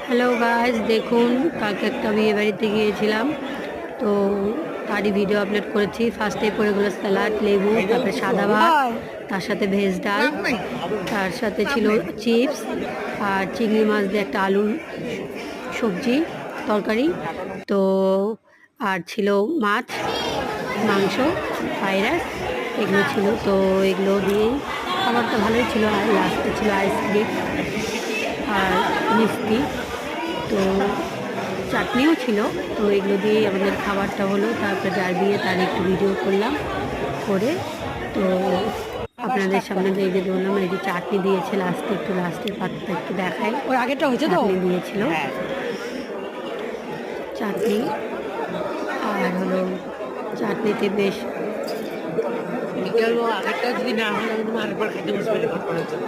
Hello guys, দেখুন কালকে একটা বিয়ে বাড়িতে গিয়েছিলাম, তো তারই ভিডিও আপলোড করেছি। ফার্স্টে পড়ে গেলো স্যালাড, লেবু, তারপরে সাদা ভাত, তার সাথে ভেজ ডাল, তার সাথে ছিল চিপস আর চিংড়ি মাছ দিয়ে একটা আলুর সবজি তরকারি, তো আর ছিল মাছ, মাংস, ফ্রাইড রাইস, এগুলো ছিল। তো এগুলো দিয়েই খাবারটা ভালোই ছিল। আর লাস্টে ছিল আইসক্রিম আর মিষ্টি, তো চাটনিও ছিল। তো এগুলো দিয়েই আমাদের খাবারটা হলো। তারপরে যার বিয়ে তার একটু ভিডিও করলাম করে, তো আপনাদের সামনে যে এই যে বললাম, এই যে চাটনি দিয়েছে লাস্টে, একটু লাস্টের পাতটা একটু দেখায়। ওর আগেরটা হয়েছে তো, চাটনি দিয়েছিল, চাটনি আর হলো চাটনিতে বেশ আগেরটা যদি না হয় আমি তোমার আরেকবার খেতে বসবে রেকর্ড করার জন্য।